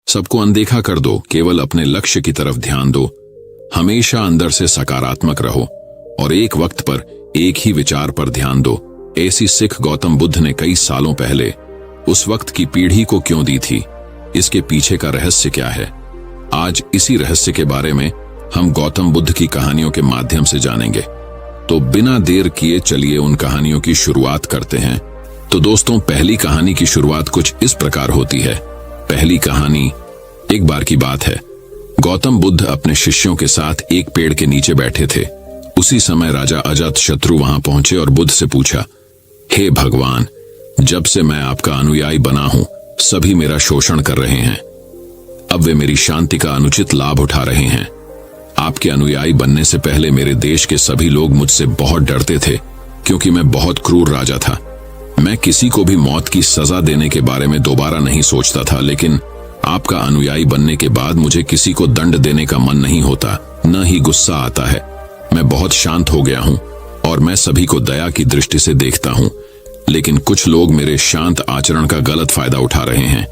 सबको अनदेखा कर दो, केवल अपने लक्ष्य की तरफ ध्यान दो। हमेशा अंदर से सकारात्मक रहो और एक वक्त पर एक ही विचार पर ध्यान दो। ऐसी सीख गौतम बुद्ध ने कई सालों पहले उस वक्त की पीढ़ी को क्यों दी थी? इसके पीछे का रहस्य क्या है? आज इसी रहस्य के बारे में हम गौतम बुद्ध की कहानियों के माध्यम से जानेंगे। तो बिना देर किए चलिए उन कहानियों की शुरुआत करते हैं। तो दोस्तों, पहली कहानी की शुरुआत कुछ इस प्रकार होती है। पहली कहानी, एक बार की बात है। गौतम बुद्ध अपने शिष्यों के साथ एक पेड़ के नीचे बैठे थे। उसी समय राजा अजातशत्रु वहां पहुंचे और बुद्ध से पूछा, हे भगवान, जब से मैं आपका अनुयायी बना हूं, सभी मेरा शोषण कर रहे हैं। अब वे मेरी शांति का अनुचित लाभ उठा रहे हैं। आपके अनुयायी बनने से पहले मेरे देश के सभी लोग मुझसे बहुत डरते थे, क्योंकि मैं बहुत क्रूर राजा था। मैं किसी को भी मौत की सजा देने के बारे में दोबारा नहीं सोचता था, लेकिन आपका अनुयायी बनने के बाद मुझे किसी को दंड देने का मन नहीं होता, न ही गुस्सा आता है। मैं बहुत शांत हो गया हूं और मैं सभी को दया की दृष्टि से देखता हूं, लेकिन कुछ लोग मेरे शांत आचरण का गलत फायदा उठा रहे हैं।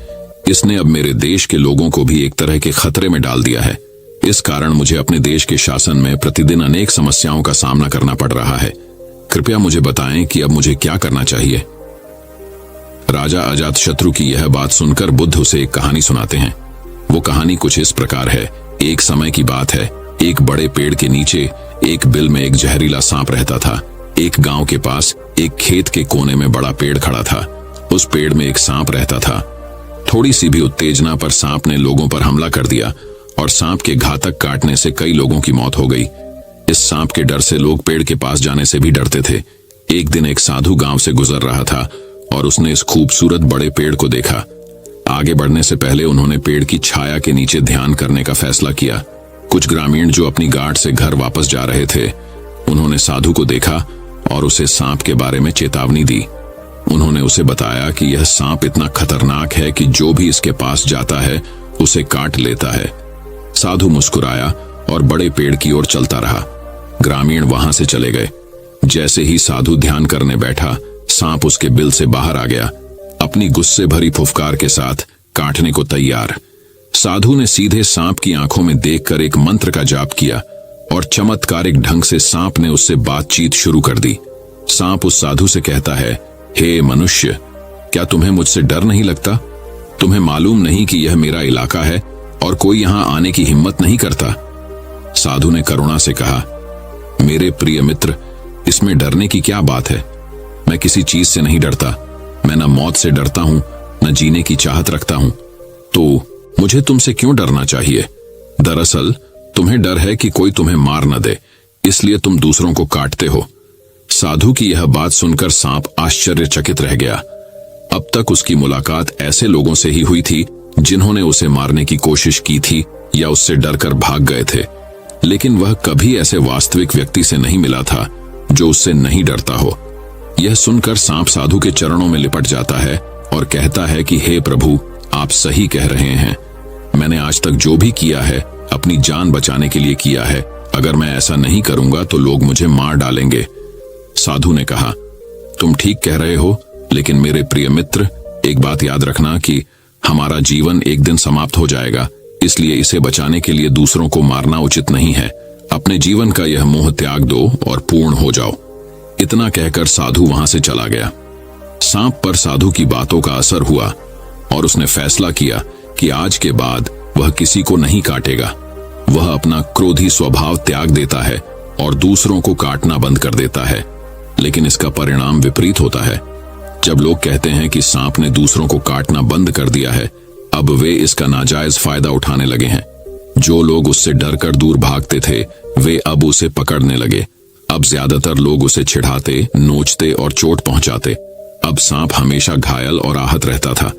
इसने अब मेरे देश के लोगों को भी एक तरह के खतरे में डाल दिया है। इस कारण मुझे अपने देश के शासन में प्रतिदिन अनेक समस्याओं का सामना करना पड़ रहा है। कृपया मुझे बताएं कि अब मुझे क्या करना चाहिए। राजा अजातशत्रु की यह बात सुनकर बुद्ध उसे एक कहानी सुनाते हैं। वो कहानी कुछ इस प्रकार है। एक समय की बात है, एक बड़े पेड़ के नीचे एक बिल में एक जहरीला सांप रहता था। एक गांव के पास एक खेत के कोने में बड़ा पेड़ खड़ा था। उस पेड़ में एक सांप रहता था। थोड़ी सी भी उत्तेजना पर सांप ने लोगों पर हमला कर दिया और सांप के घातक काटने से कई लोगों की मौत हो गई। इस सांप के डर से लोग पेड़ के पास जाने से भी डरते थे। एक दिन एक साधु गांव से गुजर रहा था और उसने इस खूबसूरत बड़े पेड़ को देखा। आगे बढ़ने से पहले उन्होंने पेड़ की छाया के नीचे ध्यान करने का फैसला किया। कुछ ग्रामीण जो अपनी गांठ से घर वापस जा रहे थे, उन्होंने साधु को देखा और उसे सांप के बारे में चेतावनी दी। उन्होंने उसे बताया कि यह सांप इतना खतरनाक है कि जो भी इसके पास जाता है उसे काट लेता है। साधु मुस्कुराया और बड़े पेड़ की ओर चलता रहा। ग्रामीण वहां से चले गए। जैसे ही साधु ध्यान करने बैठा, सांप उसके बिल से बाहर आ गया, अपनी गुस्से भरी फुफकार के साथ काटने को तैयार। साधु ने सीधे सांप की आंखों में देखकर एक मंत्र का जाप किया और चमत्कारिक ढंग से सांप ने उससे बातचीत शुरू कर दी। सांप उस साधु से कहता है, हे मनुष्य, क्या तुम्हें मुझसे डर नहीं लगता? तुम्हें मालूम नहीं कि यह मेरा इलाका है और कोई यहां आने की हिम्मत नहीं करता? साधु ने करुणा से कहा, मेरे प्रिय मित्र, इसमें डरने की क्या बात है? मैं किसी चीज से नहीं डरता। मैं न मौत से डरता हूं, न जीने की चाहत रखता हूं। तो मुझे तुमसे क्यों डरना चाहिए? दरअसल तुम्हें डर है कि कोई तुम्हें मार न दे, इसलिए तुम दूसरों को काटते हो। साधु की यह बात सुनकर सांप आश्चर्यचकित रह गया। अब तक उसकी मुलाकात ऐसे लोगों से ही हुई थी जिन्होंने उसे मारने की कोशिश की थी या उससे डरकर भाग गए थे, लेकिन वह कभी ऐसे वास्तविक व्यक्ति से नहीं मिला था जो उससे नहीं डरता हो। यह सुनकर सांप साधु के चरणों में लिपट जाता है और कहता है कि हे प्रभु, आप सही कह रहे हैं। मैंने आज तक जो भी किया है अपनी जान बचाने के लिए किया है। अगर मैं ऐसा नहीं करूंगा तो लोग मुझे मार डालेंगे। साधु ने कहा, तुम ठीक कह रहे हो, लेकिन मेरे प्रिय मित्र, एक बात याद रखना कि हमारा जीवन एक दिन समाप्त हो जाएगा, इसलिए इसे बचाने के लिए दूसरों को मारना उचित नहीं है। अपने जीवन का यह मोह त्याग दो और पूर्ण हो जाओ। इतना कहकर साधु वहां से चला गया। सांप पर साधु की बातों का असर हुआ और उसने फैसला किया कि आज के बाद वह किसी को नहीं काटेगा। वह अपना क्रोधी स्वभाव त्याग देता है और दूसरों को काटना बंद कर देता है। लेकिन इसका परिणाम विपरीत होता है। जब लोग कहते हैं कि सांप ने दूसरों को काटना बंद कर दिया है, अब वे इसका नाजायज फायदा उठाने लगे हैं। जो लोग उससे डरकर दूर भागते थे, वे अब उसे पकड़ने लगे। अब ज्यादातर लोग उसे चिढ़ाते, नोचते और चोट पहुंचाते। अब सांप हमेशा घायल और आहत रहता था।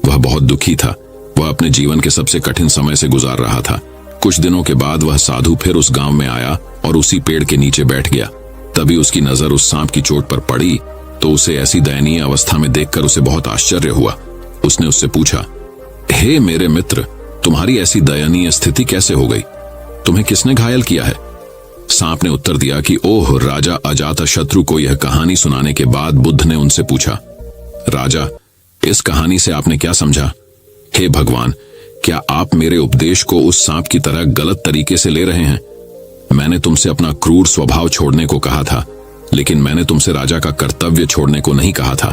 वह बहुत दुखी था। वह अपने जीवन के सबसे कठिन समय से गुजार रहा था। कुछ दिनों के बाद वह साधु फिर उस गांव में आया और उसी पेड़ के नीचे बैठ गया। तभी उसकी नजर उस सांप की चोट पर पड़ी तो उसे ऐसी दयनीय अवस्था में देखकर उसे बहुत आश्चर्य हुआ। उसने उससे पूछा, हे मेरे मित्र, तुम्हारी ऐसी दयनीय स्थिति कैसे हो गई? तुम्हें किसने घायल किया है? सांप ने उत्तर दिया कि ओह, राजा अजातशत्रु को यह कहानी सुनाने के बाद बुद्ध ने उनसे पूछा, राजा, इस कहानी से आपने क्या समझा? हे भगवान, क्या आप मेरे उपदेश को उस सांप की तरह गलत तरीके से ले रहे हैं? मैंने तुमसे अपना क्रूर स्वभाव छोड़ने को कहा था, लेकिन मैंने तुमसे राजा का कर्तव्य छोड़ने को नहीं कहा था।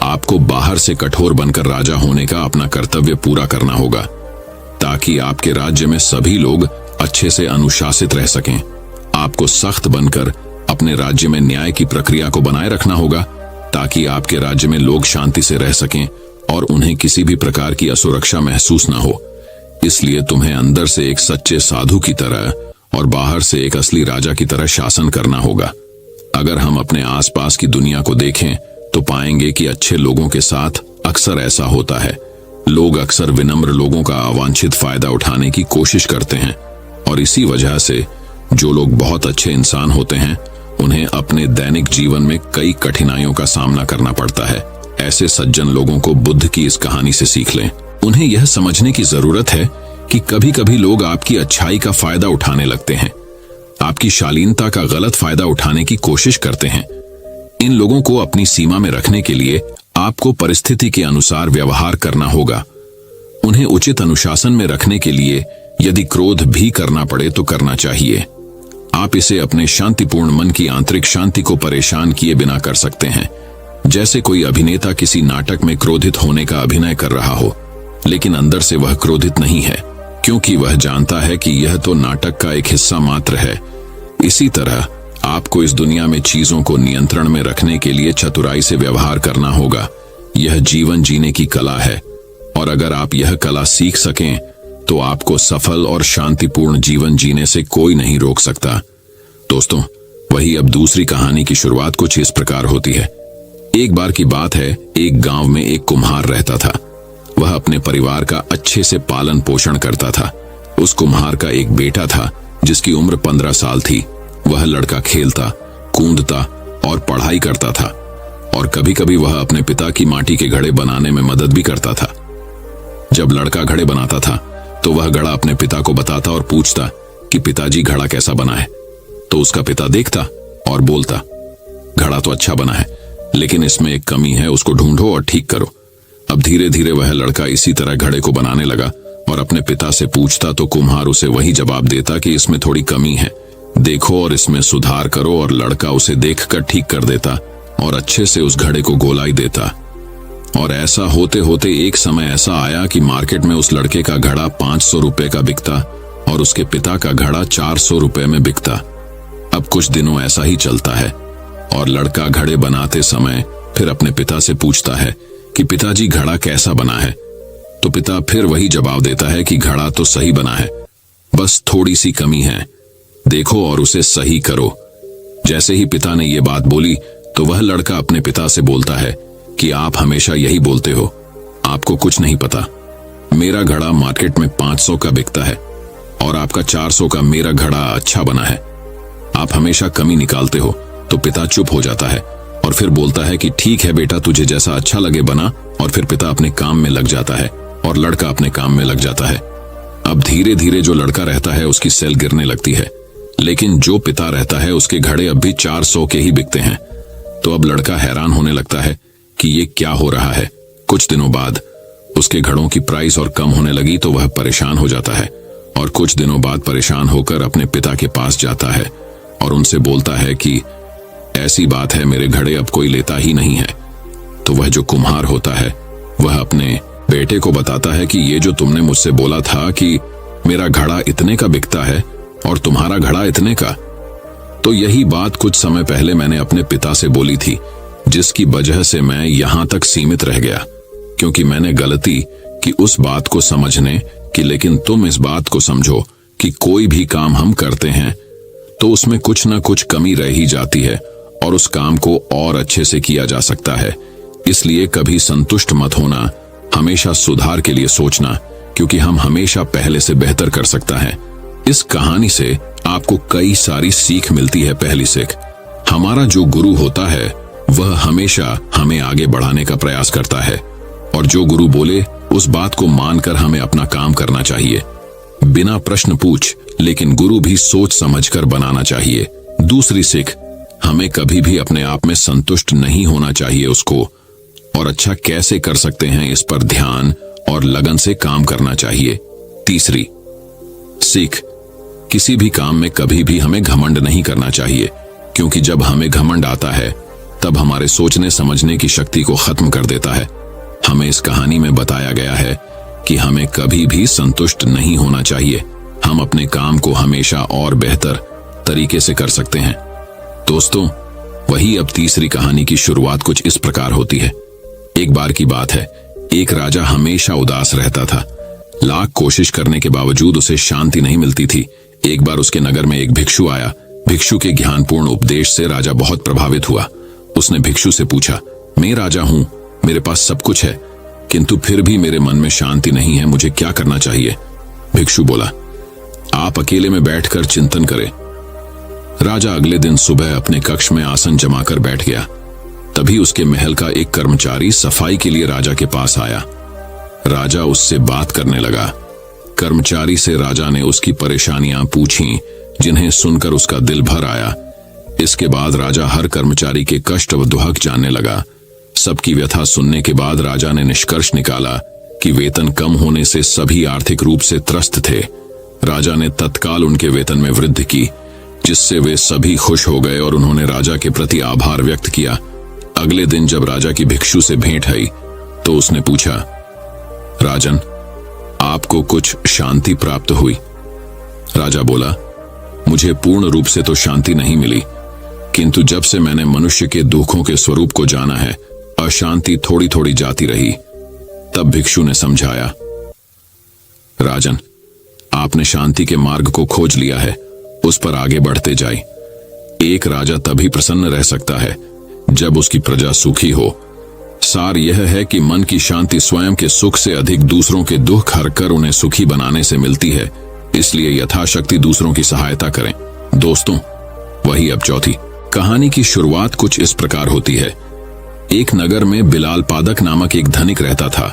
आपको बाहर से कठोर बनकर राजा होने का अपना कर्तव्य पूरा करना होगा, ताकि आपके राज्य में सभी लोग अच्छे से अनुशासित रह सकें। आपको सख्त बनकर अपने राज्य में न्याय की प्रक्रिया को बनाए रखना होगा, ताकि आपके राज्य में लोग शांति से रह सकें और उन्हें किसी भी प्रकार की असुरक्षा महसूस ना हो। इसलिए तुम्हें अंदर से एक सच्चे साधु की तरह और बाहर से एक असली राजा की तरह शासन करना होगा। अगर हम अपने आसपास की दुनिया को देखें तो पाएंगे कि अच्छे लोगों के साथ अक्सर ऐसा होता है। लोग अक्सर विनम्र लोगों का अवांछित फायदा उठाने की कोशिश करते हैं, और इसी वजह से जो लोग बहुत अच्छे इंसान होते हैं उन्हें अपने दैनिक जीवन में कई कठिनाइयों का सामना करना पड़ता है। ऐसे सज्जन लोगों को बुद्ध की इस कहानी से सीख लें। उन्हें यह समझने की जरूरत है कि कभी कभी लोग आपकी अच्छाई का फायदा उठाने लगते हैं, आपकी शालीनता का गलत फायदा उठाने की कोशिश करते हैं। इन लोगों को अपनी सीमा में रखने के लिए आपको परिस्थिति के अनुसार व्यवहार करना होगा। उन्हें उचित अनुशासन में रखने के लिए यदि क्रोध भी करना पड़े तो करना चाहिए। आप इसे अपने शांतिपूर्ण मन की आंतरिक शांति को परेशान किए बिना कर सकते हैं। जैसे कोई अभिनेता किसी नाटक में क्रोधित होने का अभिनय कर रहा हो, लेकिन अंदर से वह क्रोधित नहीं है, क्योंकि वह जानता है कि यह तो नाटक का एक हिस्सा मात्र है। इसी तरह आपको इस दुनिया में चीजों को नियंत्रण में रखने के लिए चतुराई से व्यवहार करना होगा। यह जीवन जीने की कला है, और अगर आप यह कला सीख सकें तो आपको सफल और शांतिपूर्ण जीवन जीने से कोई नहीं रोक सकता। दोस्तों, वही अब दूसरी कहानी की शुरुआत कुछ इस प्रकार होती है। एक बार की बात है, एक गांव में एक कुम्हार रहता था। वह अपने परिवार का अच्छे से पालन पोषण करता था। उस कुम्हार का एक बेटा था जिसकी उम्र 15 साल थी। वह लड़का खेलता, कूदता और पढ़ाई करता था, और कभी कभी वह अपने पिता की माटी के घड़े बनाने में मदद भी करता था। जब लड़का घड़े बनाता था तो वह घड़ा अपने पिता को बताता और पूछता कि पिताजी घड़ा कैसा बना है। तो उसका पिता देखता और बोलता, घड़ा तो अच्छा बना है, लेकिन इसमें एक कमी है, उसको ढूंढो और ठीक करो। अब धीरे धीरे वह लड़का इसी तरह घड़े को बनाने लगा और अपने पिता से पूछता तो कुम्हार उसे वही जवाब देता कि इसमें थोड़ी कमी है, देखो और इसमें सुधार करो। और लड़का उसे देखकर ठीक कर देता और अच्छे से उस घड़े को गोलाई देता। और ऐसा होते होते एक समय ऐसा आया कि मार्केट में उस लड़के का घड़ा 500 रुपए का बिकता और उसके पिता का घड़ा 400 रुपए में बिकता। अब कुछ दिनों ऐसा ही चलता है, और लड़का घड़े बनाते समय फिर अपने पिता से पूछता है कि पिताजी घड़ा कैसा बना है। तो पिता फिर वही जवाब देता है कि घड़ा तो सही बना है, बस थोड़ी सी कमी है, देखो और उसे सही करो। जैसे ही पिता ने ये बात बोली तो वह लड़का अपने पिता से बोलता है कि आप हमेशा यही बोलते हो, आपको कुछ नहीं पता। मेरा घड़ा मार्केट में 500 का बिकता है और आपका 400 का मेरा घड़ा अच्छा बना है, आप हमेशा कमी निकालते हो। तो पिता चुप हो जाता है और फिर बोलता है कि ठीक है बेटा, तुझे जैसा अच्छा लगे बना। और फिर पिता अपने काम में लग जाता है और लड़का अपने काम में लग जाता है। अब धीरे धीरे जो लड़का रहता है उसकी सेल गिरने लगती है, लेकिन जो पिता रहता है उसके घड़े अब भी 400 के ही बिकते हैं। तो अब लड़का हैरान होने लगता है कि ये क्या हो रहा है। कुछ दिनों बाद उसके घड़ों की प्राइस और कम होने लगी तो वह परेशान हो जाता है, और कुछ दिनों बाद परेशान होकर अपने पिता के पास जाता है और उनसे बोलता है कि ऐसी बात है, मेरे घड़े अब कोई लेता ही नहीं है। तो वह जो कुम्हार होता है वह अपने बेटे को बताता है कि ये जो तुमने मुझसे बोला था कि मेरा घड़ा इतने का बिकता है और तुम्हारा घड़ा इतने का, तो यही बात कुछ समय पहले मैंने अपने पिता से बोली थी, जिसकी वजह से मैं यहां तक सीमित रह गया, क्योंकि मैंने गलती की उस बात को समझने की। लेकिन तुम इस बात को समझो कि कोई भी काम हम करते हैं तो उसमें कुछ न कुछ कमी रह ही जाती है और उस काम को और अच्छे से किया जा सकता है। इसलिए कभी संतुष्ट मत होना, हमेशा सुधार के लिए सोचना, क्योंकि हम हमेशा पहले से बेहतर कर सकता है। इस कहानी से आपको कई सारी सीख मिलती है। पहली सीख, हमारा जो गुरु होता है वह हमेशा हमें आगे बढ़ाने का प्रयास करता है, और जो गुरु बोले उस बात को मानकर हमें अपना काम करना चाहिए, बिना प्रश्न पूछ, लेकिन गुरु भी सोच समझकर बनाना चाहिए। दूसरी सीख, हमें कभी भी अपने आप में संतुष्ट नहीं होना चाहिए। उसको और अच्छा कैसे कर सकते हैं इस पर ध्यान और लगन से काम करना चाहिए। तीसरी सीख, किसी भी काम में कभी भी हमें घमंड नहीं करना चाहिए, क्योंकि जब हमें घमंड आता है तब हमारे सोचने समझने की शक्ति को खत्म कर देता है। हमें इस कहानी में बताया गया है कि हमें कभी भी संतुष्ट नहीं होना चाहिए। हम अपने काम को हमेशा और बेहतर तरीके से कर सकते हैं। दोस्तों, वही अब तीसरी कहानी की शुरुआत कुछ इस प्रकार होती है। एक बार की बात है, एक राजा हमेशा उदास रहता था। लाख कोशिश करने के बावजूद उसे शांति नहीं मिलती थी। एक बार उसके नगर में एक भिक्षु आया। भिक्षु के ज्ञानपूर्ण उपदेश से राजा बहुत प्रभावित हुआ। उसने भिक्षु से पूछा, मैं राजा हूं, मेरे पास सब कुछ है, किंतु फिर भी मेरे मन में शांति नहीं है, मुझे क्या करना चाहिए? भिक्षु बोला, आप अकेले में बैठकर चिंतन करें। राजा अगले दिन सुबह अपने कक्ष में आसन जमाकर बैठ गया। तभी उसके महल का एक कर्मचारी सफाई के लिए राजा के पास आया। राजा उससे बात करने लगा। कर्मचारी से राजा ने उसकी परेशानियां पूछी, जिन्हें सुनकर उसका दिल भर आया। इसके बाद राजा हर कर्मचारी के कष्ट व दुहक जानने लगा। सबकी व्यथा सुनने के बाद राजा ने निष्कर्ष निकाला कि वेतन कम होने से सभी आर्थिक रूप से त्रस्त थे। राजा ने तत्काल उनके वेतन में वृद्धि की, जिससे वे सभी खुश हो गए और उन्होंने राजा के प्रति आभार व्यक्त किया। अगले दिन जब राजा की भिक्षु से भेंट हुई तो उसने पूछा, राजन, आपको कुछ शांति प्राप्त हुई? राजा बोला, मुझे पूर्ण रूप से तो शांति नहीं मिली, किंतु जब से मैंने मनुष्य के दुखों के स्वरूप को जाना है, अशांति थोड़ी थोड़ी जाती रही। तब भिक्षु ने समझाया, राजन, आपने शांति के मार्ग को खोज लिया है, उस पर आगे बढ़ते जाए। एक राजा तभी प्रसन्न रह सकता है जब उसकी प्रजा सुखी हो। सार यह है कि मन की शांति स्वयं के सुख से अधिक दूसरों के दुख हरकर उन्हें सुखी बनाने से मिलती है। इसलिए यथाशक्ति दूसरों की सहायता करें। दोस्तों, वही अब चौथी कहानी की शुरुआत कुछ इस प्रकार होती है। एक नगर में बिलाल पादक नामक एक धनिक रहता था।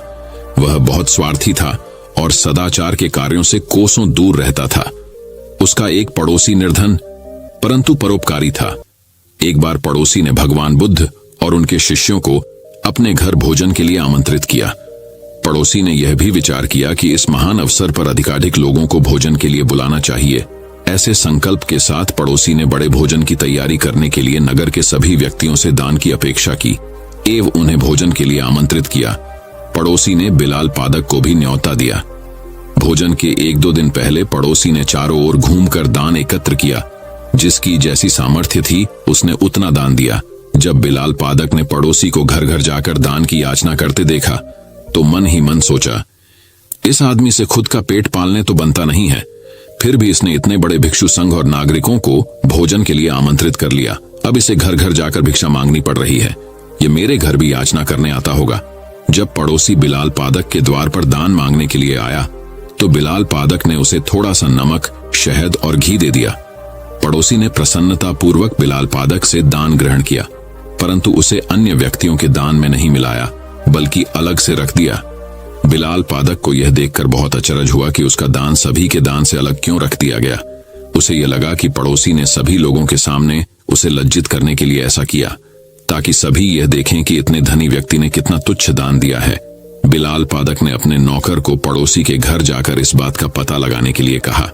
वह बहुत स्वार्थी था और सदाचार के कार्यों से कोसों दूर रहता था। उसका एक पड़ोसी निर्धन परंतु परोपकारी था। एक बार पड़ोसी ने भगवान बुद्ध और उनके शिष्यों को अपने घर भोजन के लिए आमंत्रित किया। पड़ोसी ने यह भी विचार किया कि इस महान अवसर पर अधिकाधिक लोगों को भोजन के लिए बुलाना चाहिए। ऐसे संकल्प के साथ पड़ोसी ने बड़े भोजन की तैयारी करने के लिए नगर के सभी व्यक्तियों से दान की अपेक्षा की एवं उन्हें भोजन के लिए आमंत्रित किया। पड़ोसी ने बिलाल पादक को भी न्योता दिया। भोजन के 1-2 दिन पहले पड़ोसी ने चारों ओर घूमकर दान एकत्र किया। जिसकी जैसी सामर्थ्य थी उसने उतना दान दिया। जब बिलाल पादक ने पड़ोसी को घर घर जाकर दान की याचना करते देखा तो मन ही मन सोचा, इस आदमी से खुद का पेट पालने तो बनता नहीं है, फिर भी इसने इतने बड़े भिक्षु संघ और नागरिकों को भोजन के लिए आमंत्रित कर लिया। अब इसे घर घर जाकर भिक्षा मांगनी पड़ रही है। ये मेरे घर भी याचना करने आता होगा। जब पड़ोसी बिलाल पादक के द्वार पर दान मांगने के लिए आया तो बिलाल पादक ने उसे थोड़ा सा नमक, शहद और घी दे दिया। पड़ोसी ने प्रसन्नता पूर्वक बिलाल पादक से दान ग्रहण किया, परंतु उसे अन्य व्यक्तियों के दान में नहीं मिलाया, बल्कि अलग से रख दिया। बिलाल पादक को यह देखकर बहुत अचरज हुआ कि उसका दान सभी के दान से अलग क्यों रख दिया गया। उसे यह लगा कि पड़ोसी ने सभी लोगों के सामने उसे लज्जित करने के लिए ऐसा किया, ताकि सभी यह देखें कि इतने धनी व्यक्ति ने कितना तुच्छ दान दिया है। बिलाल पादक ने अपने नौकर को पड़ोसी के घर जाकर इस बात का पता लगाने के लिए कहा।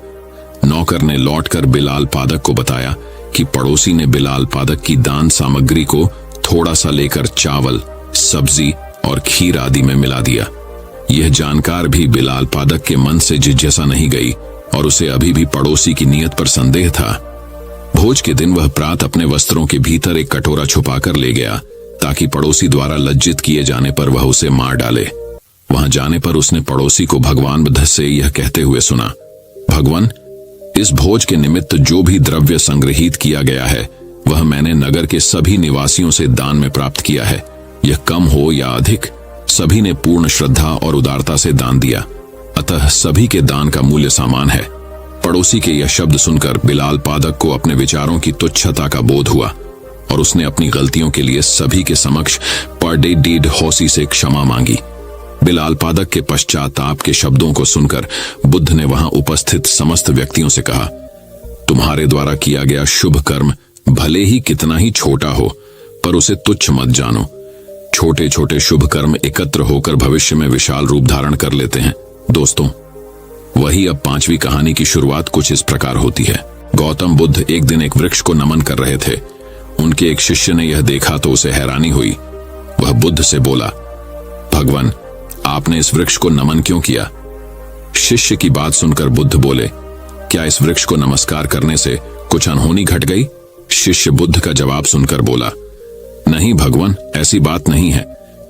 नौकर ने लौटकर बिलाल पादक को बताया कि पड़ोसी ने बिलाल पादक की दान सामग्री को थोड़ा सा लेकर चावल, सब्जी और खीर आदि में मिला दिया। यह जानकार भी बिलाल पादक के मन से जिज्ञासा नहीं गई और उसे अभी भी पड़ोसी की नीयत पर संदेह था। भोज के दिन वह प्रात अपने वस्त्रों के भीतर एक कटोरा छुपाकर ले गया, ताकि पड़ोसी द्वारा लज्जित किए जाने पर वह उसे मार डाले। वहां जाने पर उसने पड़ोसी को भगवान बुद्ध से यह कहते हुए सुना, भगवान, इस भोज के निमित्त जो भी द्रव्य संग्रहित किया गया है वह मैंने नगर के सभी निवासियों से दान में प्राप्त किया है। यह कम हो या अधिक, सभी ने पूर्ण श्रद्धा और उदारता से दान दिया, अतः सभी के दान का मूल्य समान है। पड़ोसी के यह शब्द सुनकर बिलाल पादक को अपने विचारों की तुच्छता का बोध हुआ और उसने अपनी गलतियों के लिए सभी के समक्ष परडेडीड हौसी से क्षमा मांगी। बिलाल पादक के पश्चाताप के शब्दों को सुनकर बुद्ध ने वहां उपस्थित समस्त व्यक्तियों से कहा, तुम्हारे द्वारा किया गया शुभ कर्म भले ही कितना ही छोटा हो, पर उसे तुच्छ मत जानो। छोटे छोटे शुभ कर्म एकत्र होकर भविष्य में विशाल रूप धारण कर लेते हैं। दोस्तों, वही अब 5वीं कहानी की शुरुआत कुछ इस प्रकार होती है। गौतम बुद्ध एक दिन एक वृक्ष को नमन कर रहे थे। उनके एक शिष्य ने यह देखा तो उसे हैरानी हुई। वह बुद्ध से बोला, भगवान, आपने इस वृक्ष को नमन क्यों किया? शिष्य की बात सुनकर बुद्ध बोले, क्या इस वृक्ष को नमस्कार करने से कुछ अनहोनी घट गई? शिष्य बुद्ध का जवाब सुनकर बोला, नहीं भगवान, ऐसी बात नहीं है,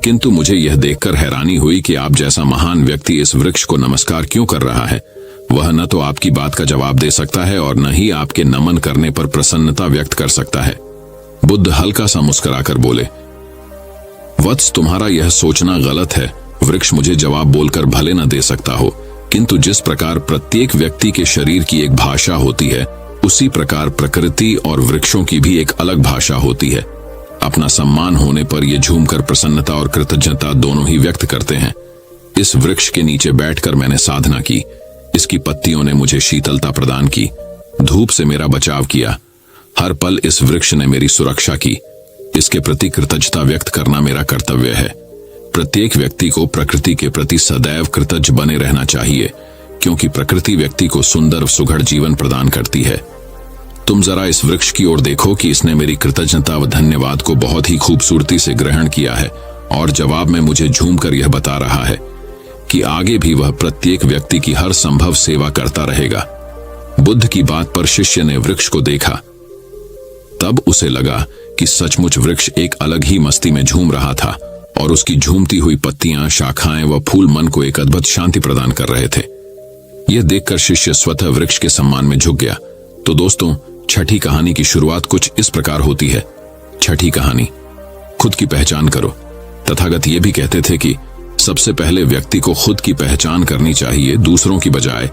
किंतु मुझे यह देखकर हैरानी हुई कि आप जैसा महान व्यक्ति इस वृक्ष को नमस्कार क्यों कर रहा है। वह न तो आपकी बात का जवाब दे सकता है और न ही आपके नमन करने पर प्रसन्नता व्यक्त कर सकता है। बुद्ध हल्का सा मुस्कुराकर बोले, वत्स, तुम्हारा यह सोचना गलत है। वृक्ष मुझे जवाब बोलकर भले न दे सकता हो, किंतु जिस प्रकार प्रत्येक व्यक्ति के शरीर की एक भाषा होती है, उसी प्रकार प्रकृति और वृक्षों की भी एक अलग भाषा होती है। अपना सम्मान होने पर ये झूमकर प्रसन्नता और कृतज्ञता दोनों ही व्यक्त करते हैं। इस वृक्ष के नीचे बैठकर मैंने साधना की। इसकी पत्तियों ने मुझे शीतलता प्रदान की, धूप से मेरा बचाव किया। हर पल इस वृक्ष ने मेरी सुरक्षा की। इसके प्रति कृतज्ञता व्यक्त करना मेरा कर्तव्य है। प्रत्येक व्यक्ति को प्रकृति के प्रति सदैव कृतज्ञ बने रहना चाहिए, क्योंकि प्रकृति व्यक्ति को सुंदर सुघड़ जीवन प्रदान करती है। तुम जरा इस वृक्ष की ओर देखो कि इसने मेरी कृतज्ञता व धन्यवाद को बहुत ही खूबसूरती से ग्रहण किया है और जवाब में मुझे झूमकर यह बता रहा है कि आगे भी वह प्रत्येक व्यक्ति की हर संभव सेवा करता रहेगा। बुद्ध की बात पर शिष्य ने वृक्ष को देखा। तब उसे लगा कि सचमुच वृक्ष एक अलग ही मस्ती में झूम रहा था और उसकी झूमती हुई पत्तियां, शाखाएं व फूल मन को एक अद्भुत शांति प्रदान कर रहे थे। यह देखकर शिष्य स्वतः वृक्ष के सम्मान में झुक गया। तो दोस्तों, छठी कहानी की शुरुआत कुछ इस प्रकार होती है। छठी कहानी, खुद की पहचान करो। तथागत ये भी कहते थे कि सबसे पहले व्यक्ति को खुद की पहचान करनी चाहिए, दूसरों की बजाय।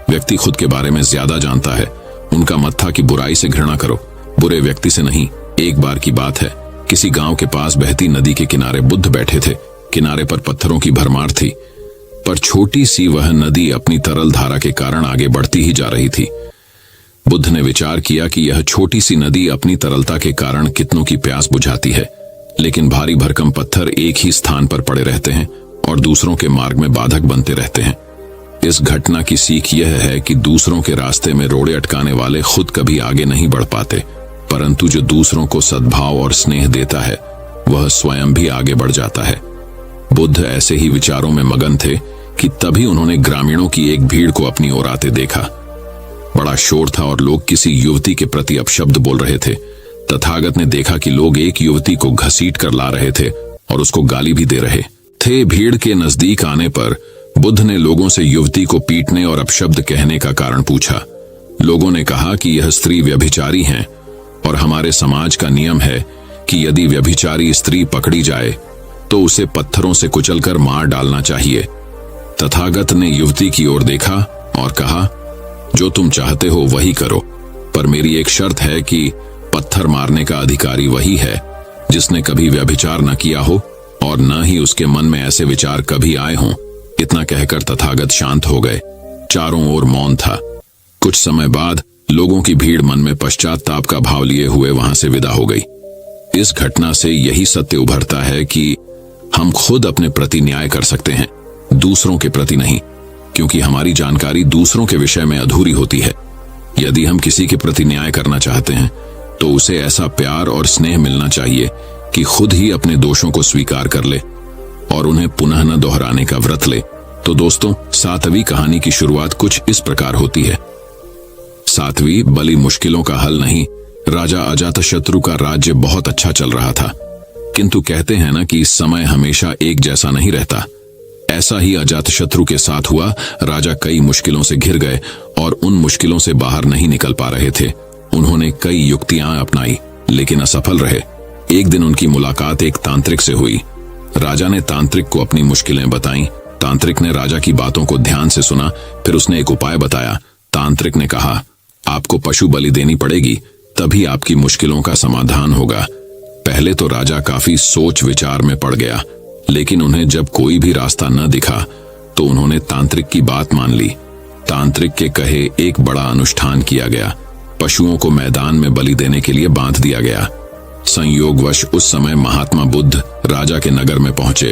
व्यक्ति खुद के बारे में ज्यादा जानता है। उनका मत था कि बुराई से घृणा करो, बुरे व्यक्ति से नहीं। एक बार की बात है, किसी गांव के पास बहती नदी के किनारे बुद्ध बैठे थे। किनारे पर पत्थरों की भरमार थी, पर छोटी सी वह नदी अपनी तरल धारा के कारण आगे बढ़ती ही जा रही थी। बुद्ध ने विचार किया कि यह छोटी सी नदी अपनी तरलता के कारण कितनों की प्यास बुझाती है, लेकिन भारी भरकम पत्थर एक ही स्थान पर पड़े रहते हैं और दूसरों के मार्ग में बाधक बनते रहते हैं। इस घटना की सीख यह है कि दूसरों के रास्ते में रोड़े अटकाने वाले खुद कभी आगे नहीं बढ़ पाते, परंतु जो दूसरों को सद्भाव और स्नेह देता है, वह स्वयं भी आगे बढ़ जाता है। बुद्ध ऐसे ही विचारों में मगन थे कि तभी उन्होंने ग्रामीणों की एक भीड़ को अपनी ओर आते देखा। बड़ा शोर था और लोग किसी युवती के प्रति अपशब्द बोल रहे थे। तथागत ने देखा कि लोग एक युवती को घसीट कर ला रहे थे और उसको गाली भी दे रहे थे। भीड़ के नजदीक आने पर बुद्ध ने लोगों से युवती को पीटने और अपशब्द कहने का कारण पूछा। लोगों ने कहा कि यह स्त्री व्यभिचारी हैं और हमारे समाज का नियम है कि यदि व्यभिचारी स्त्री पकड़ी जाए तो उसे पत्थरों से कुचलकर मार डालना चाहिए। तथागत ने युवती की ओर देखा और कहा, जो तुम चाहते हो वही करो, पर मेरी एक शर्त है कि पत्थर मारने का अधिकारी वही है जिसने कभी व्यभिचार न किया हो और न ही उसके मन में ऐसे विचार कभी आए हों। इतना कहकर तथागत शांत हो गए। चारों ओर मौन था। कुछ समय बाद लोगों की भीड़ मन में पश्चाताप का भाव लिए हुए वहां से विदा हो गई। इस घटना से यही सत्य उभरता है कि हम खुद अपने प्रति न्याय कर सकते हैं, दूसरों के प्रति नहीं, क्योंकि हमारी जानकारी दूसरों के विषय में अधूरी होती है। यदि हम किसी के प्रति न्याय करना चाहते हैं तो उसे ऐसा प्यार और स्नेह मिलना चाहिए कि खुद ही अपने दोषों को स्वीकार कर ले और उन्हें पुनः न दोहराने का व्रत ले। तो दोस्तों, 7वीं कहानी की शुरुआत कुछ इस प्रकार होती है। 7वीं, बड़ी मुश्किलों का हल नहीं। राजा अजातशत्रु का राज्य बहुत अच्छा चल रहा था, किंतु कहते हैं ना कि समय हमेशा एक जैसा नहीं रहता। ऐसा ही अजातशत्रु के साथ हुआ। राजा कई मुश्किलों से घिर गए और उन मुश्किलों से बाहर नहीं निकल पा रहे थे। उन्होंने कई युक्तियां अपनाई, लेकिन असफल रहे। एक दिन उनकी मुलाकात एक तांत्रिक से हुई। राजा ने तांत्रिक को अपनी मुश्किलें बताईं। तांत्रिक ने राजा की बातों को ध्यान से सुना, फिर उसने एक उपाय बताया। तांत्रिक ने कहा, आपको पशु बलि देनी पड़ेगी, तभी आपकी मुश्किलों का समाधान होगा। पहले तो राजा काफी सोच विचार में पड़ गया, लेकिन उन्हें जब कोई भी रास्ता न दिखा तो उन्होंने तांत्रिक की बात मान ली। तांत्रिक के कहे एक बड़ा अनुष्ठान किया गया। पशुओं को मैदान में बलि देने के लिए बांध दिया गया। संयोगवश उस समय महात्मा बुद्ध राजा के नगर में पहुंचे।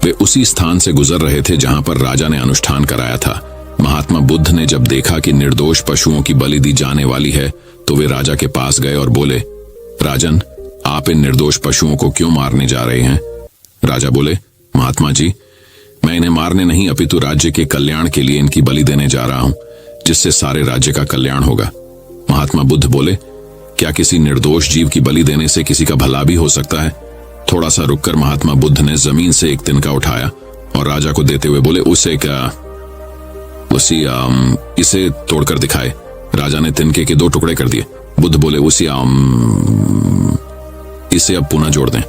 वे उसी स्थान से गुजर रहे थे जहां पर राजा ने अनुष्ठान कराया था। महात्मा बुद्ध ने जब देखा कि निर्दोष पशुओं की बलि दी जाने वाली है तो वे राजा के पास गए और बोले, राजन, आप इन निर्दोष पशुओं को क्यों मारने जा रहे हैं? राजा बोले, महात्मा जी, मैं इन्हें मारने नहीं अपितु राज्य के कल्याण के लिए इनकी बलि देने जा रहा हूं, जिससे सारे राज्य का कल्याण होगा। महात्मा बुद्ध बोले, क्या किसी निर्दोष जीव की बलि देने से किसी का भला भी हो सकता है? थोड़ा सा रुककर महात्मा बुद्ध ने जमीन से एक तिनका उठाया और राजा को देते हुए बोले, इसे तोड़कर दिखाए। राजा ने तिनके के 2 टुकड़े कर दिए। बुद्ध बोले, इसे अब पुनः जोड़ दें।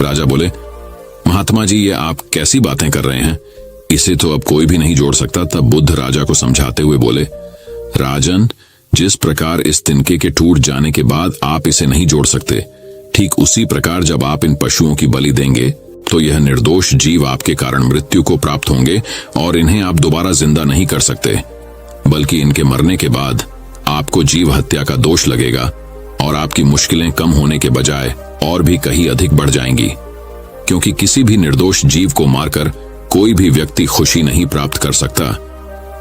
राजा बोले, महात्मा जी, ये आप कैसी बातें कर रहे हैं? इसे तो अब कोई भी नहीं जोड़ सकता। तब बुद्ध राजा को समझाते हुए बोले, राजन, जिस प्रकार इस तिनके के टूट जाने के बाद आप इसे नहीं जोड़ सकते, ठीक उसी प्रकार जब आप इन पशुओं की बलि देंगे तो यह निर्दोष जीव आपके कारण मृत्यु को प्राप्त होंगे और इन्हें आप दोबारा जिंदा नहीं कर सकते, बल्कि इनके मरने के बाद आपको जीव हत्या का दोष लगेगा और आपकी मुश्किलें कम होने के बजाय और भी कहीं अधिक बढ़ जाएंगी, क्योंकि किसी भी निर्दोष जीव को मारकर कोई भी व्यक्ति खुशी नहीं प्राप्त कर सकता।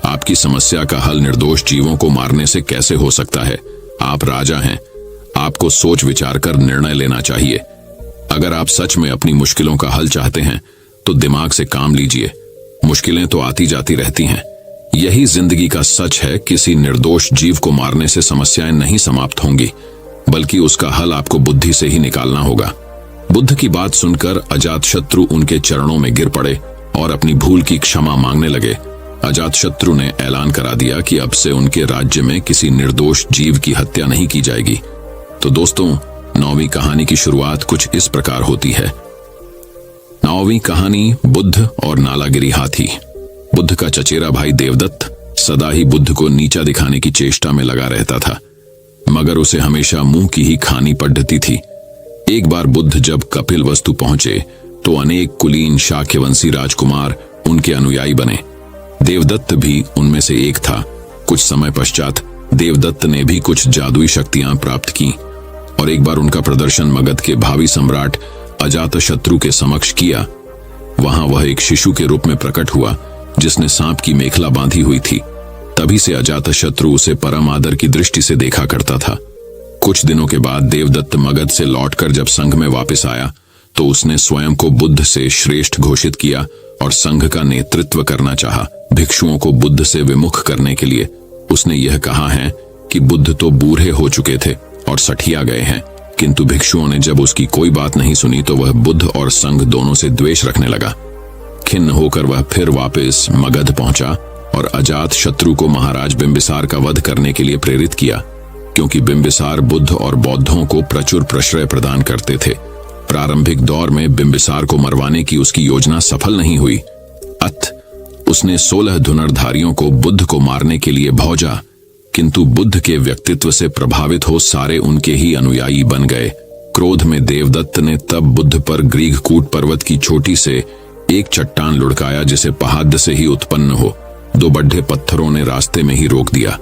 आपकी समस्या का हल निर्दोष जीवों को मारने से कैसे हो सकता है? आप राजा हैं, आपको सोच विचार कर निर्णय लेना चाहिए। अगर आप सच में अपनी मुश्किलों का हल चाहते हैं तो दिमाग से काम लीजिए। मुश्किलें तो आती जाती रहती हैं, यही जिंदगी का सच है। किसी निर्दोष जीव को मारने से समस्याएं नहीं समाप्त होंगी, बल्कि उसका हल आपको बुद्धि से ही निकालना होगा। बुद्ध की बात सुनकर अजातशत्रु उनके चरणों में गिर पड़े और अपनी भूल की क्षमा मांगने लगे। अजातशत्रु ने ऐलान करा दिया कि अब से उनके राज्य में किसी निर्दोष जीव की हत्या नहीं की जाएगी। तो दोस्तों, 9वीं कहानी की शुरुआत कुछ इस प्रकार होती है। 9वीं कहानी, बुद्ध और नालागिरी हाथी। बुद्ध का चचेरा भाई देवदत्त सदा ही बुद्ध को नीचा दिखाने की चेष्टा में लगा रहता था, मगर उसे हमेशा मुंह की ही खानी पड़ती थी। एक बार बुद्ध जब कपिलवस्तु पहुंचे तो अनेक कुलीन शाक्यवंशी राजकुमार उनके अनुयायी बने। देवदत्त भी उनमें से एक था। कुछ समय पश्चात देवदत्त ने भी कुछ जादुई शक्तियां प्राप्त की और एक बार उनका प्रदर्शन मगध के भावी सम्राट अजातशत्रु के समक्ष किया। वहां वह एक शिशु के रूप में प्रकट हुआ जिसने सांप की मेखला बांधी हुई थी। तभी से अजातशत्रु उसे परम आदर की दृष्टि से देखा करता था। कुछ दिनों के बाद देवदत्त मगध से लौटकर जब संघ में वापस आया तो उसने स्वयं को बुद्ध से श्रेष्ठ घोषित किया और संघ का नेतृत्व करना चाहा। भिक्षुओं को बुद्ध से विमुख करने के लिए उसने यह कहा है कि बुद्ध तो बूढ़े हो चुके थे और सठिया गए हैं, किंतु भिक्षुओं ने जब उसकी कोई बात नहीं सुनी तो वह बुद्ध और संघ दोनों से द्वेष रखने लगा। खिन्न होकर वह फिर वापस मगध पहुंचा और अजातशत्रु को महाराज बिंबिसार का वध करने के लिए प्रेरित किया, क्योंकि बिंबिसार बुद्ध और बौद्धों को प्रचुर प्रश्रय प्रदान करते थे। प्रारंभिक दौर में बिंबिसार को मरवाने की उसकी योजना सफल नहीं हुई। अतः उसने 16 धनुर्धारियों को बुद्ध को मारने के लिए भौजा, किंतु बुद्ध के व्यक्तित्व से प्रभावित हो सारे उनके ही अनुयायी बन गए। क्रोध में देवदत्त ने तब बुद्ध पर ग्रीघकूट पर्वत की चोटी से एक चट्टान लुढ़काया जिसे पहाड़ से ही उत्पन्न हो। 2 बड्ढे पत्थरों ने रास्ते में ही रोक दिया।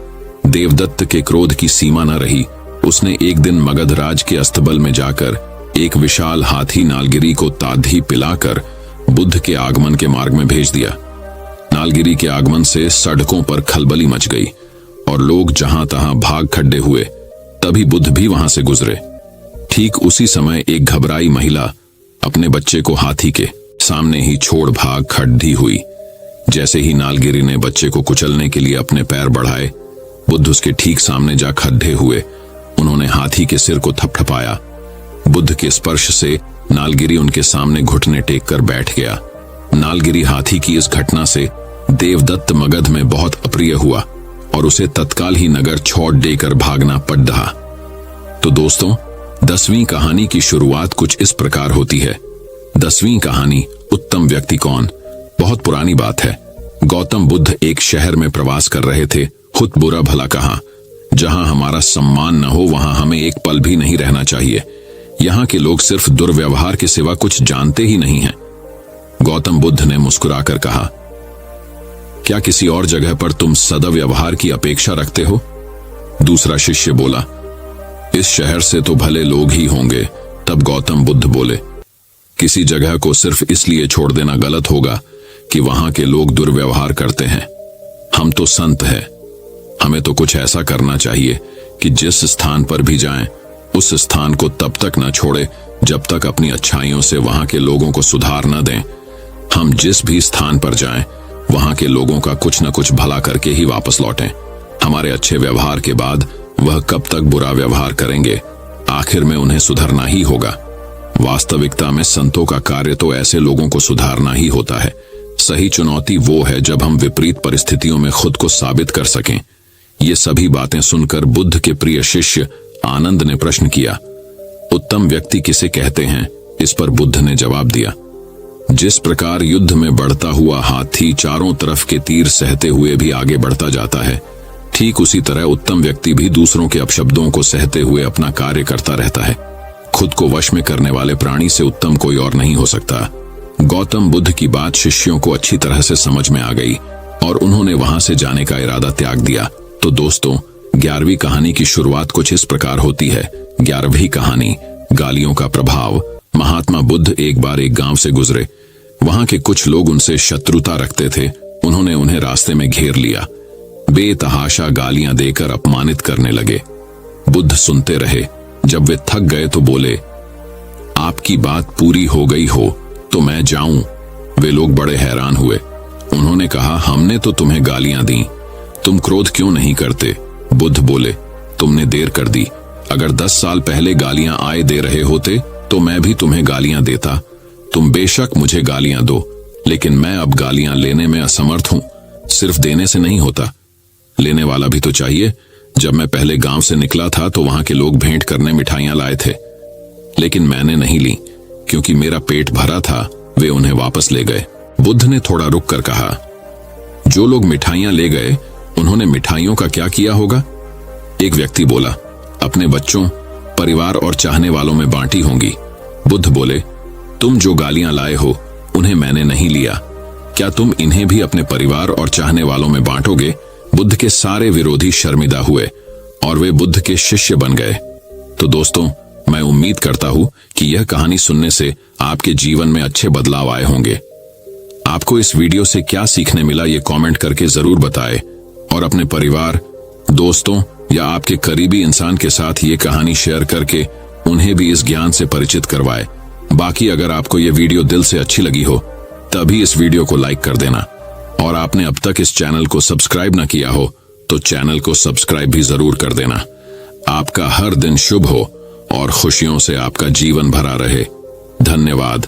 देवदत्त के क्रोध की सीमा न रही। उसने एक दिन मगधराज के अस्तबल में जाकर एक विशाल हाथी नालगिरी को ताधी पिलाकर बुद्ध के आगमन के मार्ग में भेज दिया। नालगिरी के आगमन से सड़कों पर खलबली मच गई और लोग जहां तहां भाग खड्डे हुए। तभी बुद्ध भी वहां से गुजरे। ठीक उसी समय एक घबराई महिला अपने बच्चे को हाथी के सामने ही छोड़ भाग खड़ी हुई। जैसे ही नालगिरी ने बच्चे को कुचलने के लिए अपने पैर बढ़ाए, बुद्ध उसके ठीक सामने जा खड्डे हुए। उन्होंने हाथी के सिर को थपथपाया। बुद्ध के स्पर्श से नालगिरी उनके सामने घुटने टेक कर बैठ गया। नालगिरी हाथी की इस घटना से देवदत्त मगध में बहुत अप्रिय हुआ और उसे तत्काल ही नगर छोड़ देकर भागना पड़ रहा। तो दोस्तों, 10वीं कहानी की शुरुआत कुछ इस प्रकार होती है। 10वीं कहानी, उत्तम व्यक्ति कौन। बहुत पुरानी बात है। गौतम बुद्ध एक शहर में प्रवास कर रहे थे। खुद बुरा भला कहा, जहां हमारा सम्मान न हो वहां हमें एक पल भी नहीं रहना चाहिए। यहाँ के लोग सिर्फ दुर्व्यवहार के सिवा कुछ जानते ही नहीं हैं। गौतम बुद्ध ने मुस्कुराकर कहा, क्या किसी और जगह पर तुम सद्व्यवहार की अपेक्षा रखते हो? दूसरा शिष्य बोला, इस शहर से तो भले लोग ही होंगे, तब गौतम बुद्ध बोले, किसी जगह को सिर्फ इसलिए छोड़ देना गलत होगा कि वहां के लोग दुर्व्यवहार करते हैं। हम तो संत हैं, हमें तो कुछ ऐसा करना चाहिए कि जिस स्थान पर भी जाएं, उस स्थान को तब तक न छोड़े जब तक अपनी अच्छाइयों से वहां के लोगों को सुधार न दें। हम जिस भी स्थान पर जाएं, वहां के लोगों का कुछ न कुछ भला करके ही वापस लौटें। हमारे अच्छे व्यवहार के बाद वह कब तक बुरा व्यवहार करेंगे, आखिर में उन्हें सुधरना ही होगा। वास्तविकता में संतों का कार्य तो ऐसे लोगों को सुधारना ही होता है। सही चुनौती वो है जब हम विपरीत परिस्थितियों में खुद को साबित कर सकें। ये सभी बातें सुनकर बुद्ध के प्रिय शिष्य आनंद ने प्रश्न किया, उत्तम व्यक्ति किसे कहते हैं? इस पर बुद्ध ने जवाब दिया, जिस प्रकार युद्ध में बढ़ता हुआ हाथी चारों तरफ के तीर सहते हुए भी आगे बढ़ता जाता है, ठीक उसी तरह उत्तम व्यक्ति भी दूसरों के अपशब्दों को सहते हुए अपना कार्य करता रहता है। खुद को वश में करने वाले प्राणी से उत्तम कोई और नहीं हो सकता। गौतम बुद्ध की बात शिष्यों को अच्छी तरह से समझ में आ गई और उन्होंने वहां से जाने का इरादा त्याग दिया। तो दोस्तों, 11वीं कहानी की शुरुआत कुछ इस प्रकार होती है। 11वीं कहानी, गालियों का प्रभाव। महात्मा बुद्ध एक बार एक गांव से गुजरे। वहां के कुछ लोग उनसे शत्रुता रखते थे। उन्होंने उन्हें रास्ते में घेर लिया, बेतहाशा गालियां देकर अपमानित करने लगे। बुद्ध सुनते रहे। जब वे थक गए तो बोले, आपकी बात पूरी हो गई हो तो मैं जाऊं? वे लोग बड़े हैरान हुए। उन्होंने कहा, हमने तो तुम्हें गालियां दी, तुम क्रोध क्यों नहीं करते? बुद्ध बोले, तुमने देर कर दी। अगर 10 साल पहले गालियां आए दे रहे होते तो मैं भी तुम्हें गालियां देता। तुम बेशक मुझे गालियां दो, लेकिन मैं अब गालियां लेने में असमर्थ हूं। सिर्फ देने से नहीं होता, लेने वाला भी तो चाहिए। जब मैं पहले गांव से निकला था तो वहां के लोग भेंट करने मिठाइयां लाए थे, लेकिन मैंने नहीं ली क्योंकि मेरा पेट भरा था। वे उन्हें वापस ले गए। बुद्ध ने थोड़ा रुक कर कहा, जो लोग मिठाइयां ले गए उन्होंने मिठाइयों का क्या किया होगा? एक व्यक्ति बोला, अपने बच्चों, परिवार और चाहने वालों में बांटी होंगी। बुद्ध बोले, तुम जो गालियां लाए हो उन्हें मैंने नहीं लिया, क्या तुम इन्हें भी अपने परिवार और चाहने वालों में बांटोगे? बुद्ध के सारे विरोधी शर्मिंदा हुए और वे बुद्ध के शिष्य बन गए। तो दोस्तों, मैं उम्मीद करता हूं कि यह कहानी सुनने से आपके जीवन में अच्छे बदलाव आए होंगे। आपको इस वीडियो से क्या सीखने मिला ये कमेंट करके जरूर बताएं और अपने परिवार, दोस्तों या आपके करीबी इंसान के साथ ये कहानी शेयर करके उन्हें भी इस ज्ञान से परिचित करवाएं। बाकी अगर आपको ये वीडियो दिल से अच्छी लगी हो तभी इस वीडियो को लाइक कर देना, और आपने अब तक इस चैनल को सब्सक्राइब ना किया हो तो चैनल को सब्सक्राइब भी जरूर कर देना। आपका हर दिन शुभ हो और खुशियों से आपका जीवन भरा रहे। धन्यवाद।